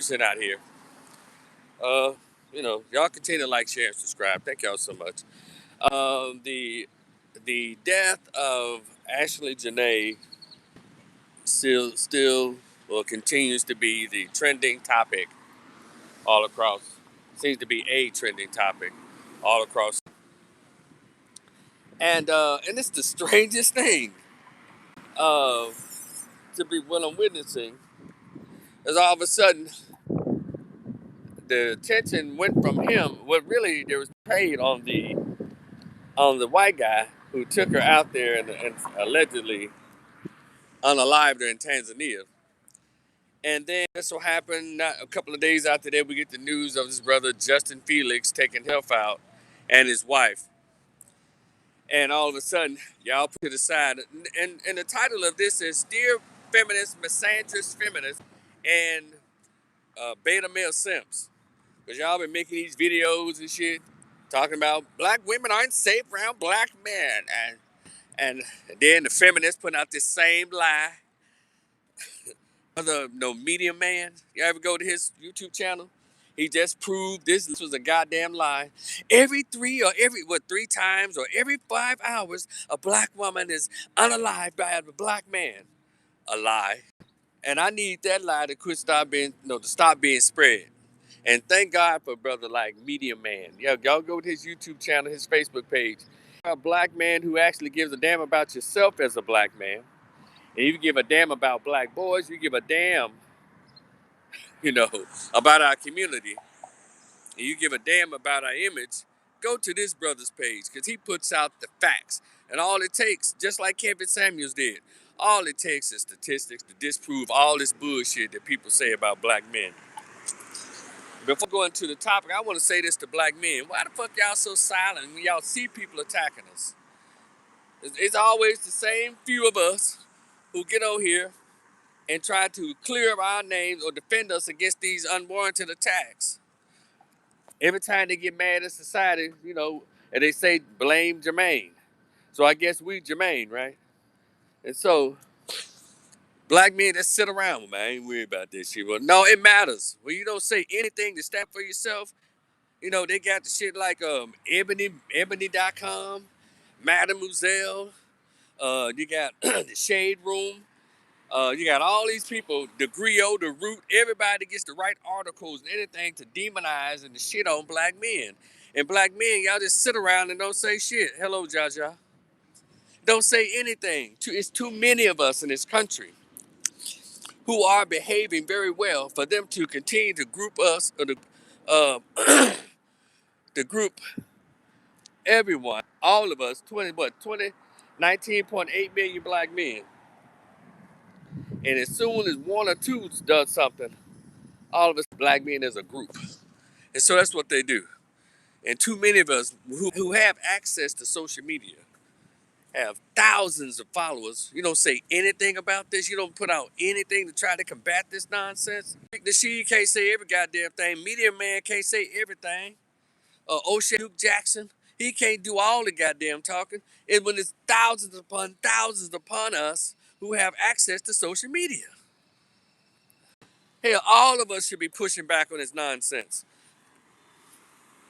Sitting out here. Uh, y'all continue to like, share, and subscribe. Thank y'all so much. The death of Ashley Janae still continues to be the trending topic all across. Seems to be a trending topic all across. And it's the strangest thing uh, to be what I'm witnessing is all of a sudden the attention went from him. What really there was paid on the white guy who took her out there and allegedly unalived her in Tanzania. And then this so happened not a couple of days after that, we get the news of his brother Justin Felix taking himself out and his wife. And all of a sudden, y'all put it aside. And the title of this is Dear Feminists, Misandrist Feminists, and Beta Male Simps. Because y'all been making these videos and shit talking about black women aren't safe around black men. And then the feminists putting out this same lie. No Media Man. You ever go to his YouTube channel? He just proved this was a goddamn lie. Every 3 times or every 5 hours, a black woman is unalived by a black man. A lie. And I need that lie to stop being spread. And thank God for a brother like Media Man. Y'all go to his YouTube channel, his Facebook page. A black man who actually gives a damn about yourself as a black man. And you give a damn about black boys, you give a damn, you know, about our community, and you give a damn about our image, go to this brother's page because he puts out the facts. And all it takes, just like Kevin Samuels did, all it takes is statistics to disprove all this bullshit that people say about black men. Before going to the topic, I want to say this to black men. Why the fuck y'all so silent when y'all see people attacking us? It's always the same few of us who get on here and try to clear up our names or defend us against these unwarranted attacks. Every time they get mad at society, and they say blame Jermaine. So I guess we Jermaine, right? And so black men that sit around, man, I ain't worried about this shit. Well, no, it matters. When you don't say anything to stand for yourself, they got the shit like ebony.com, Mademoiselle, you got the Shade Room. You got all these people, the Griot, the Root, everybody gets to write articles and anything to demonize and to shit on black men. And black men, y'all just sit around and don't say shit. Hello, Jaja. Don't say anything. It's too many of us in this country who are behaving very well for them to continue to group us, or to group everyone, all of us, 19.8 million black men. And as soon as one or two does something, all of us black men as a group. And so that's what they do. And too many of us who have access to social media have thousands of followers. You don't say anything about this. You don't put out anything to try to combat this nonsense. The she can't say every goddamn thing. Media Man can't say everything. O'Shea Duke Jackson, he can't do all the goddamn talking. And when it's thousands upon us who have access to social media. Hell, all of us should be pushing back on this nonsense.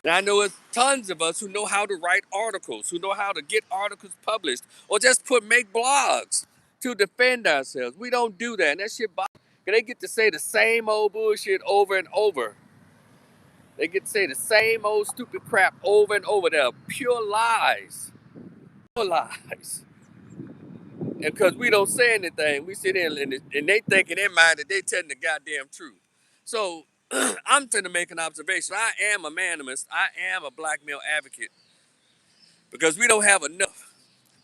And I know it's tons of us who know how to write articles, who know how to get articles published, or just make blogs to defend ourselves. We don't do that. And that shit bothers me. They get to say the same old bullshit over and over. They get to say the same old stupid crap over and over. They're pure lies. Pure lies. And because we don't say anything, we sit in and they think in their mind that they telling the goddamn truth. So I'm finna make an observation. I am a manimist. I am a black male advocate. Because we don't have enough.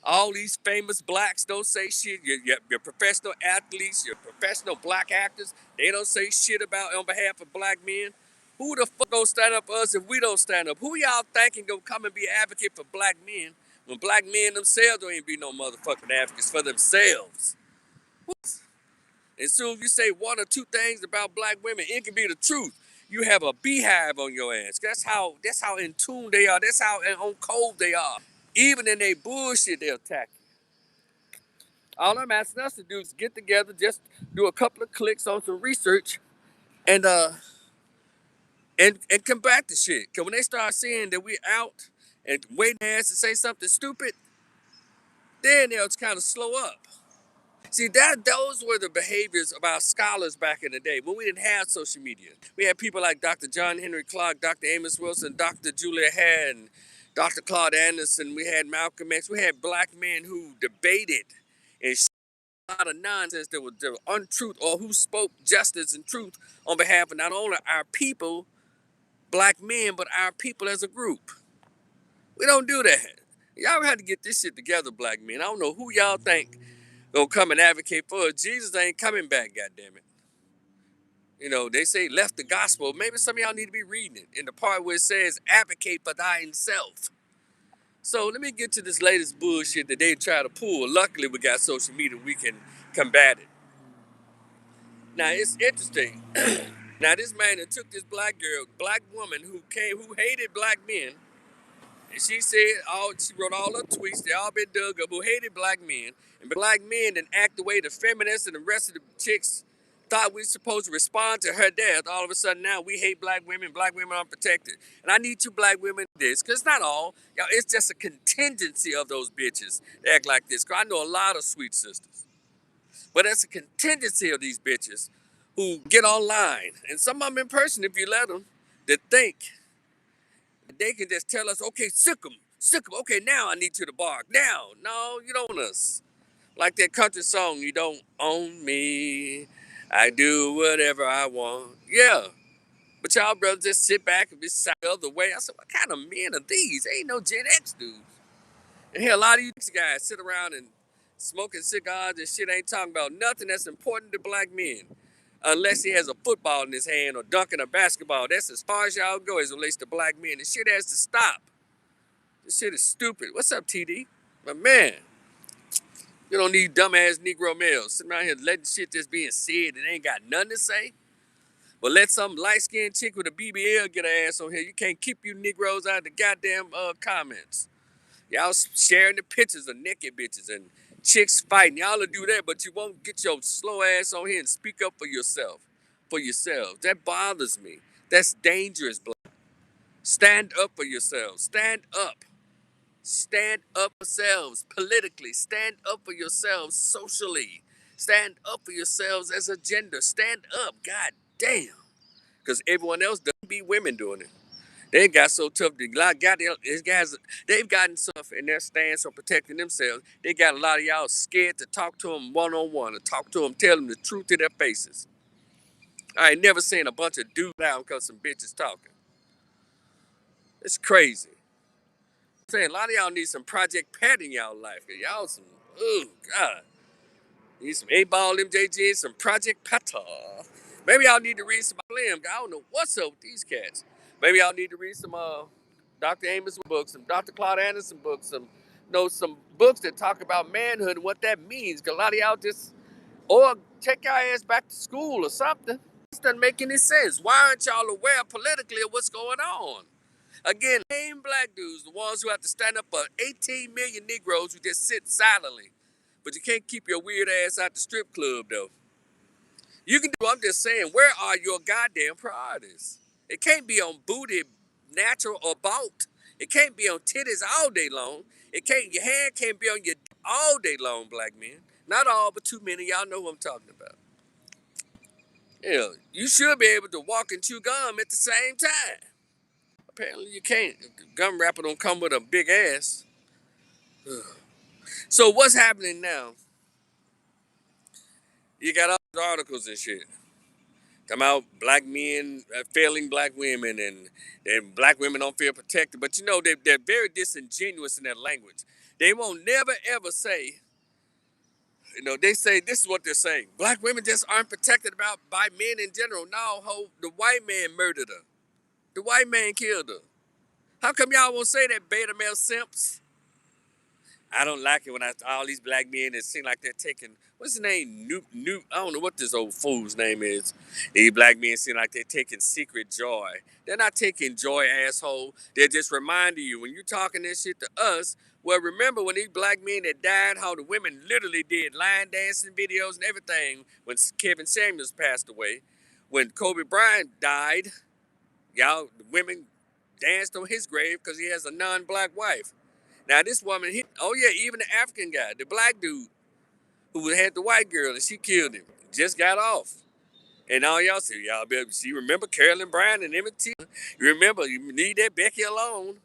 All these famous blacks don't say shit. Your professional athletes, your professional black actors, they don't say shit about on behalf of black men. Who the fuck gonna stand up for us if we don't stand up? Who y'all thinking gonna come and be advocate for black men when black men themselves don't even be no motherfucking advocates for themselves? And soon as you say one or two things about black women, it can be the truth. You have a beehive on your ass. That's how in tune they are. That's how on code they are. Even in their bullshit, they'll attack you. All I'm asking us to do is get together, just do a couple of clicks on some research, and and combat the shit. Cause when they start seeing that we out and waiting ass to say something stupid, then they'll kind of slow up. See, that those were the behaviors of our scholars back in the day when we didn't have social media. We had people like Dr. John Henry Clark, Dr. Amos Wilson, Dr. Julia Haddon, Dr. Claude Anderson. We had Malcolm X. We had black men who debated and a lot of nonsense that was untruth, or who spoke justice and truth on behalf of not only our people, black men, but our people as a group. We don't do that. Y'all had to get this shit together, black men. I don't know who y'all think gonna come and advocate for it. Jesus ain't coming back, goddammit. You know, they say left the gospel. Maybe some of y'all need to be reading it in the part where it says advocate for thine self. So let me get to this latest bullshit that they try to pull. Luckily, we got social media. We can combat it. Now, it's interesting. Now, this man that took this black girl, black woman who hated black men, and she said, she wrote all her tweets, they all been dug up, who hated black men. And black men didn't act the way the feminists and the rest of the chicks thought we were supposed to respond to her death. All of a sudden now we hate black women aren't protected. And I need you black women to do this, because it's not all. Y'all, it's just a contingency of those bitches that act like this. Because I know a lot of sweet sisters. But it's a contingency of these bitches who get online, and some of them in person if you let them, that think they can just tell us, okay, sick them. Okay, now I need you to bark. Now, no, you don't own us. Like that country song, you don't own me. I do whatever I want. Yeah, but y'all brothers just sit back and be side the other way. I said, what kind of men are these? They ain't no Gen X dudes. And here, a lot of you guys sit around and smoking cigars and shit, ain't talking about nothing that's important to black men. Unless he has a football in his hand or dunking a basketball. That's as far as y'all go as it relates to black men. This shit has to stop. This shit is stupid. What's up, TD? But man, you don't need dumbass Negro males sitting around here letting shit just being said and ain't got nothing to say. But let some light-skinned chick with a BBL get her ass on here. You can't keep you Negroes out of the goddamn comments. Y'all sharing the pictures of naked bitches and chicks fighting. Y'all will do that, but you won't get your slow ass on here and speak up for yourself. For yourselves. That bothers me. That's dangerous, black. Stand up for yourselves. Stand up. Stand up for yourselves politically. Stand up for yourselves socially. Stand up for yourselves as a gender. Stand up. God damn. Because everyone else doesn't be women doing it. They got so tough. These guys, they've gotten tough in their stance on protecting themselves. They got a lot of y'all scared to talk to them one-on-one, to talk to them, tell them the truth to their faces. I ain't never seen a bunch of dudes down because some bitches talking. It's crazy. I'm saying a lot of y'all need some Project Pat in y'all life. Y'all some, oh God. Need some 8-ball MJG, some Project Pata. Maybe y'all need to read some Slim. I don't know what's up with these cats. Maybe y'all need to read some Dr. Amos books, some Dr. Claude Anderson books, some books that talk about manhood and what that means. Cause a lot of y'all just, or take your ass back to school or something. This doesn't make any sense. Why aren't y'all aware politically of what's going on? Again, same black dudes, the ones who have to stand up for 18 million Negroes who just sit silently. But you can't keep your weird ass out the strip club, though. You can do, I'm just saying, where are your goddamn priorities? It can't be on booty, natural, or bought. It can't be on titties all day long. Your hand can't be on your all day long, black men. Not all, but too many. Y'all know what I'm talking about. Yeah, you should be able to walk and chew gum at the same time. Apparently you can't. If the gum wrapper don't come with a big ass. So what's happening now? You got all these articles and shit. Come out, black men failing black women, and black women don't feel protected. But you know, they're very disingenuous in their language. They won't never ever say, you know, they say this is what they're saying. Black women just aren't protected by men in general. No, the white man murdered her. The white man killed her. How come y'all won't say that, beta male simps? I don't like it when all these black men that seem like they're taking, what's his name? I don't know what this old fool's name is. These black men seem like they're taking secret joy. They're not taking joy, asshole. They're just reminding you when you're talking this shit to us. Well, remember when these black men that died, how the women literally did line dancing videos and everything when Kevin Samuels passed away. when Kobe Bryant died, y'all, the women danced on his grave because he has a non-black wife. Now this woman, even the African guy, the black dude who had the white girl and she killed him, just got off. And all y'all say, y'all better see, remember Carolyn Brown and Emmett Till? You remember, you need that Becky alone.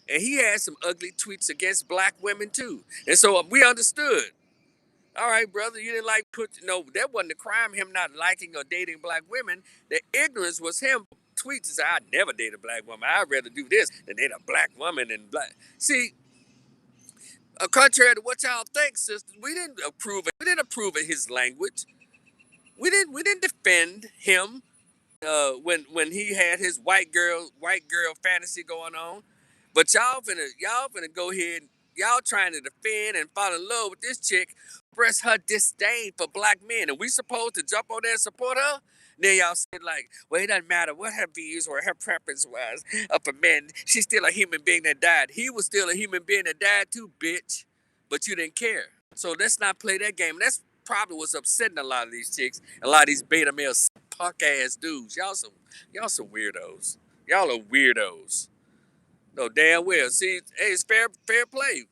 And he had some ugly tweets against black women too. And so we understood. All right, brother, you didn't that wasn't the crime, him not liking or dating black women. The ignorance was him. Tweets and say, I'd never date a black woman. I'd rather do this than date a black woman and black. See, contrary to what y'all think, sisters, we didn't approve it. We didn't approve of his language. We didn't defend him when he had his white girl fantasy going on. But y'all finna go ahead. Y'all trying to defend and fall in love with this chick, express her disdain for black men, and we supposed to jump on there and support her? Then y'all said like, well, it doesn't matter what her views or her preference was for men. She's still a human being that died. He was still a human being that died too, bitch. But you didn't care. So let's not play that game. And that's probably what's upsetting a lot of these chicks, a lot of these beta male punk ass dudes. Y'all some weirdos. Y'all are weirdos. No, damn well. See, hey, it's fair play.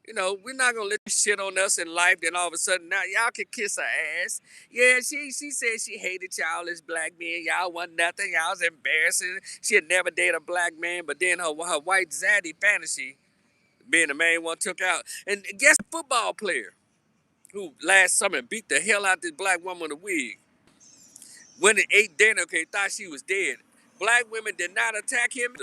You know, we're not gonna let you shit on us in life. Then all of a sudden, now y'all can kiss her ass. Yeah, she said she hated y'all as black men. Y'all wasn't nothing. Y'all was embarrassing. She'd never date a black man. But then her white zaddy fantasy, being the main one, took out. And guess football player who last summer beat the hell out this black woman with a wig. When it ate dinner, okay, thought she was dead. Black women did not attack him.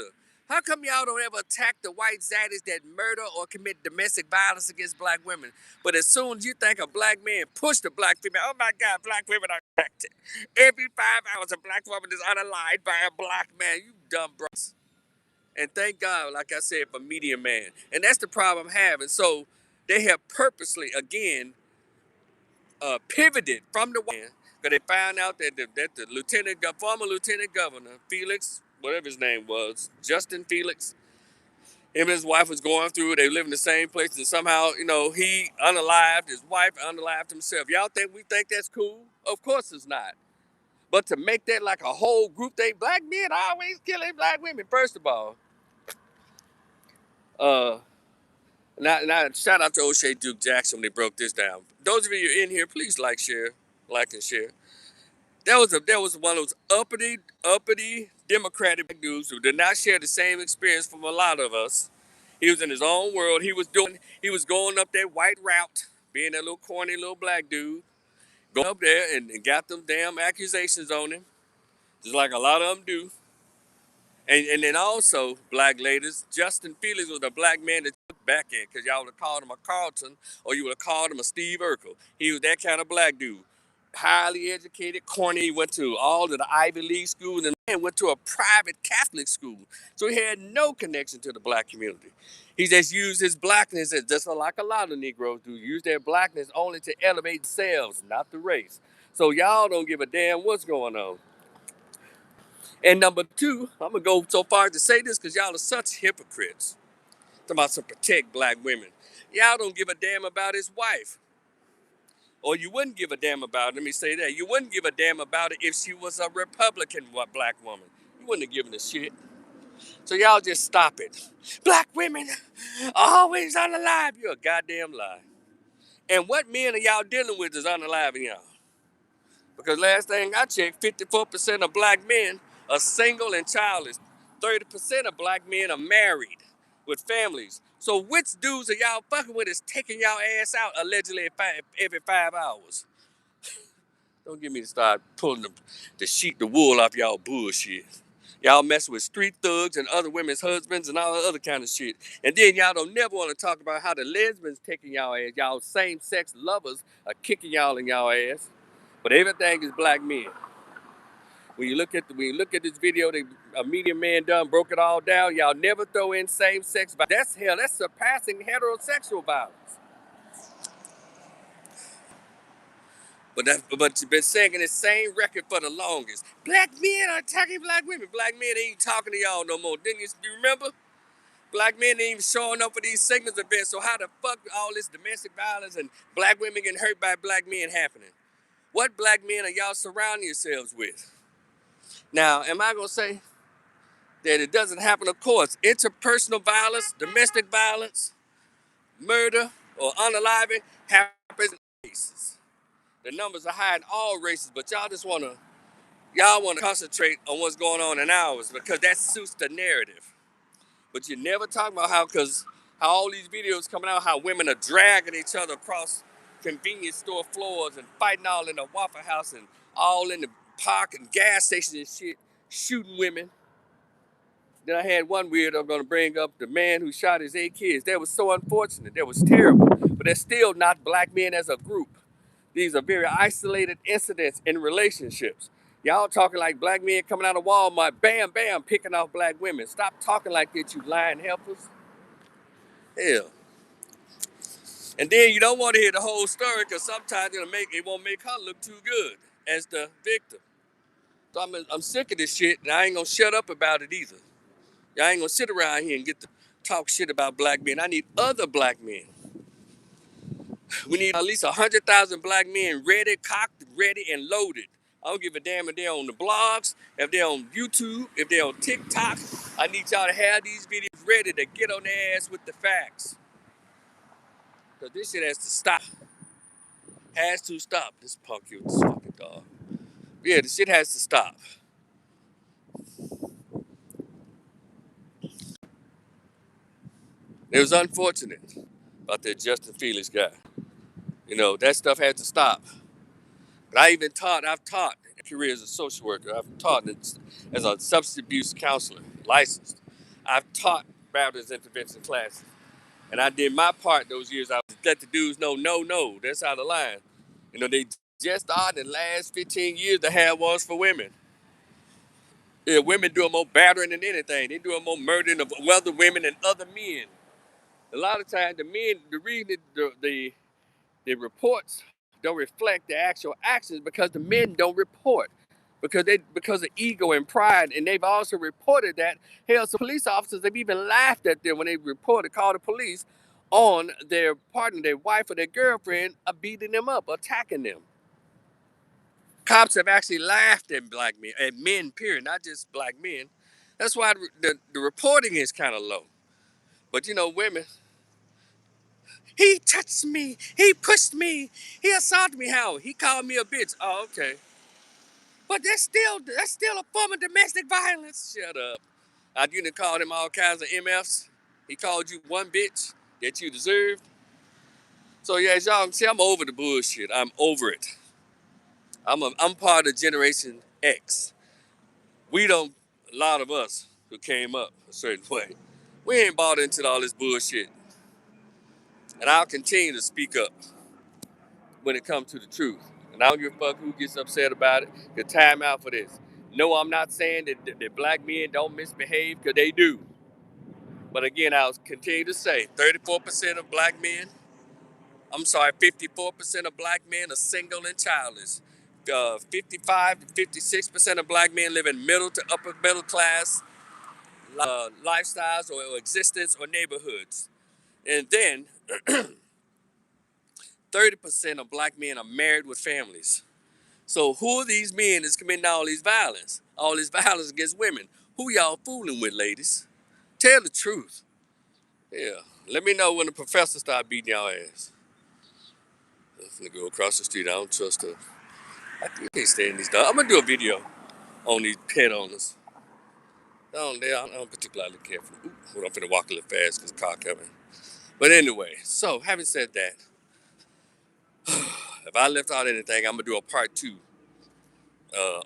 How come y'all don't ever attack the white zaddies that murder or commit domestic violence against black women? But as soon as you think a black man pushed a black female, oh my God, black women are affected. Every 5 hours, a black woman is unalived by a black man. You dumb bros. And thank God, like I said, for Media Man. And that's the problem I'm having. So they have purposely, again, pivoted from the West because they found out that the former lieutenant governor, Felix, whatever his name was, Justin Felix, him and his wife was going through, they live in the same place, and somehow, he unalived his wife, unalived himself. Y'all think we think that's cool? Of course it's not. But to make that like a whole group, black men always killing black women. First of all, now shout out to O'Shea Duke Jackson when they broke this down. Those of you in here, please like and share. There was one of those uppity Democratic dudes who did not share the same experience from a lot of us. He was in his own world. He was going up that white route, being that little corny little black dude, going up there and got them damn accusations on him, just like a lot of them do. And then also, black ladies, Justin Felix was a black man that took back in because y'all would have called him a Carlton or you would have called him a Steve Urkel. He was that kind of black dude. Highly educated, corny. He went to all of the Ivy League schools and went to a private Catholic school. So he had no connection to the black community. He just used his blackness, just like a lot of Negroes do, use their blackness only to elevate themselves, not the race. So y'all don't give a damn what's going on. And number two, I'm going to go so far as to say this because y'all are such hypocrites. Talking about to protect black women. Y'all don't give a damn about his wife. Or you wouldn't give a damn about it. Let me say that. You wouldn't give a damn about it if she was a Republican black woman. You wouldn't have given a shit. So y'all just stop it. Black women are always unalive. You're a goddamn lie. And what men are y'all dealing with is unaliving y'all. Because last thing I checked, 54% of black men are single and childless. 30% of black men are married with families. So which dudes are y'all fucking with is taking y'all ass out allegedly every 5 hours? Don't get me to start pulling the wool off y'all bullshit. Y'all mess with street thugs and other women's husbands and all other kind of shit. And then y'all don't never want to talk about how the lesbians taking y'all ass. Y'all same-sex lovers are kicking y'all in y'all ass. But everything is black men. When you look at this video, a Media Man done broke it all down. Y'all never throw in same-sex violence. That's surpassing heterosexual violence. But you've been singing the same record for the longest. Black men are attacking black women. Black men ain't talking to y'all no more. Didn't you remember? Black men ain't even showing up for these singles events. So how the fuck all this domestic violence and black women getting hurt by black men happening? What black men are y'all surrounding yourselves with? Now, am I going to say that it doesn't happen? Of course, interpersonal violence, domestic violence, murder, or unaliving happens in cases. The numbers are high in all races, but y'all want to concentrate on what's going on in ours because that suits the narrative. But you never talk about how all these videos coming out, how women are dragging each other across convenience store floors and fighting all in the Waffle House and all in the park and gas stations and shit, shooting women. Then I had one weirdo going to bring up the man who shot his 8 kids. That was so unfortunate. That was terrible. But that's still not black men as a group. These are very isolated incidents in relationships. Y'all talking like black men coming out of Walmart, bam, bam, picking off black women. Stop talking like that, you lying helpers. Hell. And then you don't want to hear the whole story because sometimes it won't make her look too good as the victim. So I'm sick of this shit and I ain't gonna shut up about it either. Y'all ain't gonna sit around here and get to talk shit about black men. I need other black men. We need at least 100,000 black men ready, cocked, ready, and loaded. I don't give a damn if they're on the blogs, if they're on YouTube, if they're on TikTok. I need y'all to have these videos ready to get on their ass with the facts. Because this shit has to stop. Has to stop. This punk you, this fucking dog. Yeah, this shit has to stop. It was unfortunate about that Justin Felix guy. You know, that stuff had to stop. But I've taught a career as a social worker. I've taught as a substance abuse counselor, licensed. I've taught Baptist intervention classes. And I did my part those years. I let the dudes know, no, that's out of line. You know, they just started in the last 15 years to have ones for women. Yeah, women doing more battering than anything. They doing more murdering of other women and other men. A lot of times, the reason the reports don't reflect the actual actions because the men don't report because of ego and pride, and they've also reported that. Hell, some police officers have even laughed at them when they called the police on their partner, their wife or their girlfriend, beating them up, attacking them. Cops have actually laughed at black men, at men, period, not just black men. That's why the reporting is kind of low. But you know, women, he touched me, he pushed me, he assaulted me. How? He called me a bitch. Oh, okay. But that's still a form of domestic violence. Shut up. You done called him all kinds of MFs. He called you one bitch that you deserved. So yeah, as y'all can see, I'm over the bullshit. I'm over it. I'm part of Generation X. A lot of us who came up a certain way, we ain't bought into all this bullshit. And I'll continue to speak up when it comes to the truth. And I don't give a fuck who gets upset about it. The time out for this. No, I'm not saying that black men don't misbehave, because they do. But again, I'll continue to say 34% of black men, 54% of black men are single and childless. 55 to 56% of black men live in middle to upper middle class lifestyles or existence or neighborhoods. And then 30% of black men are married with families. So who are these men that's committing all this violence against women? Who y'all fooling with, ladies? Tell the truth. Yeah. Let me know when the professor start beating y'all ass. I'm gonna go across the street. I don't trust her. I can't stand these dogs. I'm gonna do a video on these pet owners. I don't particularly care for them. Hold on, I'm finna walk a little fast because the car coming. But anyway, so having said that, if I left out anything, I'm gonna do a part 2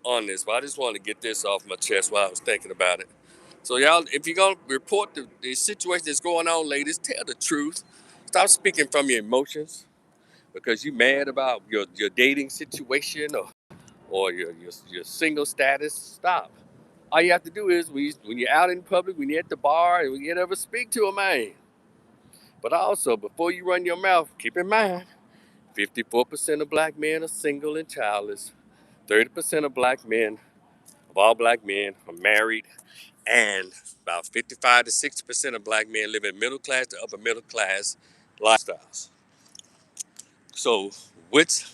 on this. But I just wanted to get this off my chest while I was thinking about it. So y'all, if you're gonna report the situation that's going on, ladies, tell the truth. Stop speaking from your emotions because you mad about your dating situation or your single status. Stop. All you have to do is when you're out in public, when you're at the bar, and when you ever speak to a man. But also, before you run your mouth, keep in mind, 54% of black men are single and childless. 30% of all black men are married, and about 55 to 60% of black men live in middle class to upper middle class lifestyles. So, which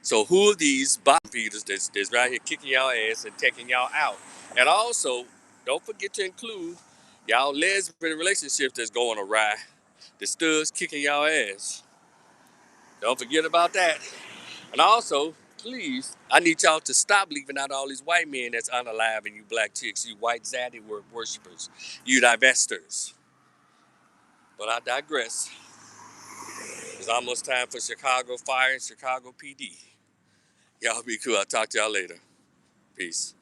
So who are these bottom feeders that's right here kicking y'all ass and taking y'all out? And also, don't forget to include y'all lesbian relationships that's going awry. The studs kicking y'all ass. Don't forget about that. And also, please, I need y'all to stop leaving out all these white men that's unalive and you black chicks, you white zaddy worshippers, you divestors. But I digress. It's almost time for Chicago Fire and Chicago PD. Y'all be cool. I'll talk to y'all later. Peace.